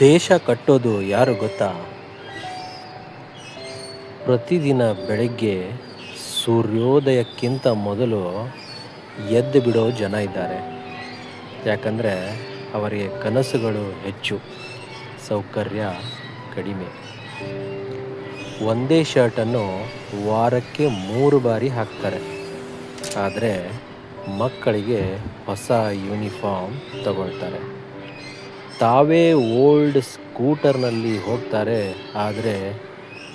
ದೇಶ ಕಟ್ಟೋದು ಯಾರು ಗೊತ್ತಾ? ಪ್ರತಿದಿನ ಬೆಳಗ್ಗೆ ಸೂರ್ಯೋದಯಕ್ಕಿಂತ ಮೊದಲು ಎದ್ದು ಬಿಡೋ ಜನ ಇದ್ದಾರೆ. ಯಾಕಂದರೆ ಅವರಿಗೆ ಕನಸುಗಳು ಹೆಚ್ಚು, ಸೌಕರ್ಯ ಕಡಿಮೆ. ಒಂದೇ ಶರ್ಟನ್ನು ವಾರಕ್ಕೆ 3 ಬಾರಿ ಹಾಕ್ತಾರೆ. ಆದರೆ ಮಕ್ಕಳಿಗೆ ಹೊಸ ಯೂನಿಫಾರ್ಮ್ ತಗೊಳ್ತಾರೆ. ತಾವೇ ಓಲ್ಡ್ ಸ್ಕೂಟರ್ನಲ್ಲಿ ಹೋಗ್ತಾರೆ. ಆದರೆ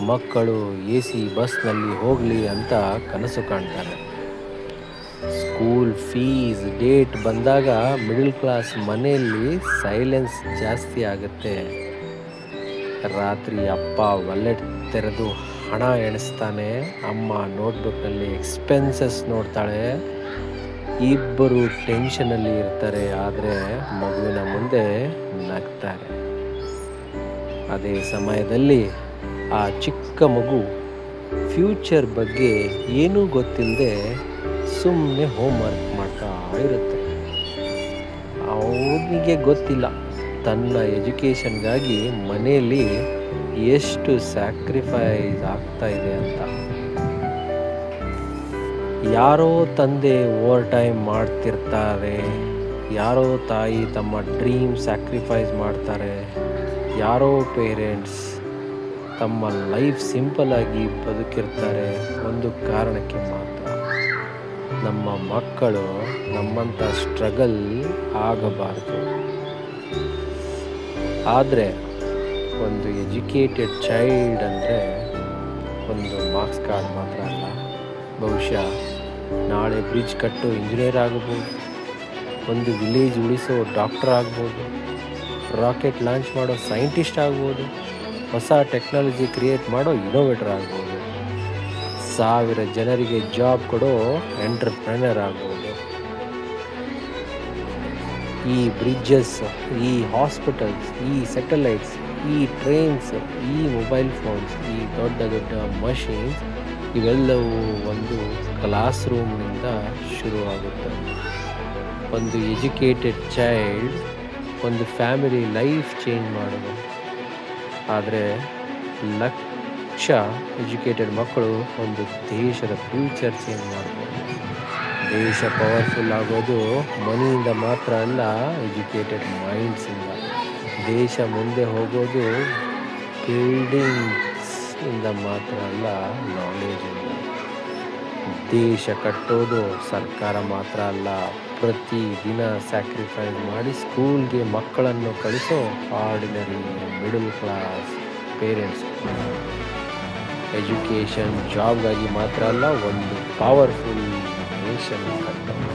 ಮಕ್ಕಳು AC ಬಸ್ನಲ್ಲಿ ಹೋಗಲಿ ಅಂತ ಕನಸು ಕಾಣ್ತಾರೆ. ಸ್ಕೂಲ್ ಫೀಸ್ ಡೇಟ್ ಬಂದಾಗ ಮಿಡಲ್ ಕ್ಲಾಸ್ ಮನೆಯಲ್ಲಿ ಸೈಲೆನ್ಸ್ ಜಾಸ್ತಿ ಆಗುತ್ತೆ. ರಾತ್ರಿ ಅಪ್ಪ ವಾಲೆಟ್ ತೆರೆದು ಹಣ ಎಣಿಸ್ತಾನೆ, ಅಮ್ಮ ನೋಟ್ಬುಕ್ನಲ್ಲಿ ಎಕ್ಸ್ಪೆನ್ಸಸ್ ನೋಡ್ತಾಳೆ. ಇಬ್ಬರು ಟೆನ್ಷನಲ್ಲಿ ಇರ್ತಾರೆ, ಆದರೆ ಮಗುವಿನ ಮುಂದೆ ನಗ್ತಾರೆ. ಅದೇ ಸಮಯದಲ್ಲಿ ಆ ಚಿಕ್ಕ ಮಗು ಫ್ಯೂಚರ್ ಬಗ್ಗೆ ಏನೂ ಗೊತ್ತಿಲ್ಲದೆ ಸುಮ್ಮನೆ ಹೋಮ್ವರ್ಕ್ ಮಾಡ್ತಾ ಇರುತ್ತೆ. ಅವನಿಗೆ ಗೊತ್ತಿಲ್ಲ ತನ್ನ ಎಜುಕೇಷನ್ಗಾಗಿ ಮನೆಯಲ್ಲಿ ಎಷ್ಟು ಸ್ಯಾಕ್ರಿಫೈಸ್ ಆಗ್ತಾ ಇದೆ ಅಂತ. ಯಾರೋ ತಂದೆ ಓವರ್ ಟೈಮ್ ಮಾಡ್ತಿರ್ತಾರೆ, ಯಾರೋ ತಾಯಿ ತಮ್ಮ ಡ್ರೀಮ್ ಸ್ಯಾಕ್ರಿಫೈಸ್ ಮಾಡ್ತಾರೆ, ಯಾರೋ ಪೇರೆಂಟ್ಸ್ ತಮ್ಮ ಲೈಫ್ ಸಿಂಪಲ್ ಆಗಿ ಬದುಕಿರ್ತಾರೆ. ಒಂದು ಕಾರಣಕ್ಕೆ ಮಾತ್ರ, ನಮ್ಮ ಮಕ್ಕಳು ನಮ್ಮಂಥ ಸ್ಟ್ರಗಲ್ ಆಗಬಾರ್ದು. ಆದರೆ ಒಂದು ಎಜುಕೇಟೆಡ್ ಚೈಲ್ಡ್ ಅಂದರೆ ಒಂದು ಮಾರ್ಕ್ಸ್ ಕಾರ್ಡ್ ಮಾತ್ರ ಅಲ್ಲ. ಬಹುಶಃ ನಾಳೆ ಬ್ರಿಡ್ಜ್ ಕಟ್ಟೋ ಇಂಜಿನಿಯರ್ ಆಗ್ಬೋದು, ಒಂದು ವಿಲೇಜ್ ಉಳಿಸೋ ಡಾಕ್ಟರ್ ಆಗ್ಬೋದು, ರಾಕೆಟ್ ಲಾಂಚ್ ಮಾಡೋ ಸೈಂಟಿಸ್ಟ್ ಆಗ್ಬೋದು, ಹೊಸ ಟೆಕ್ನಾಲಜಿ ಕ್ರಿಯೇಟ್ ಮಾಡೋ ಇನೋವೇಟರ್ ಆಗ್ಬೋದು, 1000 ಜನರಿಗೆ ಜಾಬ್ ಕೊಡೋ ಎಂಟರ್ಪ್ರೆನರ್ ಆಗ್ಬೋದು. ಈ ಬ್ರಿಡ್ಜಸ್, ಈ ಹಾಸ್ಪಿಟಲ್ಸ್, ಈ ಸ್ಯಾಟಲೈಟ್ಸ್, ಈ ಟ್ರೈನ್ಸ್, ಈ ಮೊಬೈಲ್ ಫೋನ್ಸ್, ಈ ದೊಡ್ಡ ದೊಡ್ಡ ಮಷೀನ್ಸ್ ಇವೆಲ್ಲವೂ ಒಂದು ಕ್ಲಾಸ್ ರೂಮ್ನಿಂದ ಶುರುವಾಗುತ್ತೆ. ಒಂದು ಎಜುಕೇಟೆಡ್ ಚೈಲ್ಡ್ ಒಂದು ಫ್ಯಾಮಿಲಿ ಲೈಫ್ ಚೇಂಜ್ ಮಾಡೋದು. ಆದರೆ ಲಕ್ಷ ಎಜುಕೇಟೆಡ್ ಮಕ್ಕಳು ಒಂದು ದೇಶದ ಫ್ಯೂಚರ್ ಚೇಂಜ್ ಮಾಡ್ಬೋದು. ದೇಶ ಪವರ್ಫುಲ್ ಆಗೋದು ಮನಿಯಿಂದ ಮಾತ್ರ ಅಲ್ಲ, ಎಜುಕೇಟೆಡ್ ಮೈಂಡ್ಸಿಂದ. ದೇಶ ಮುಂದೆ ಹೋಗೋದು ಬಿಲ್ಡಿಂಗ್ಸ್ ಇಂದ ಮಾತ್ರ ಅಲ್ಲ, ನಾಲೆಜಿಂದ. ದೇಶ ಕಟ್ಟೋದು ಸರ್ಕಾರ ಮಾತ್ರ ಅಲ್ಲ, ಪ್ರತಿ ದಿನ ಸ್ಯಾಕ್ರಿಫೈಸ್ ಮಾಡಿ ಸ್ಕೂಲ್ಗೆ ಮಕ್ಕಳನ್ನು ಕಳಿಸೋ ordinary middle class parents. Education ಜಾಬ್ಗಾಗಿ ಮಾತ್ರ ಅಲ್ಲ, ಒಂದು ಪವರ್ಫುಲ್ ನೇಷನ್ ಕಟ್ಟೋದು.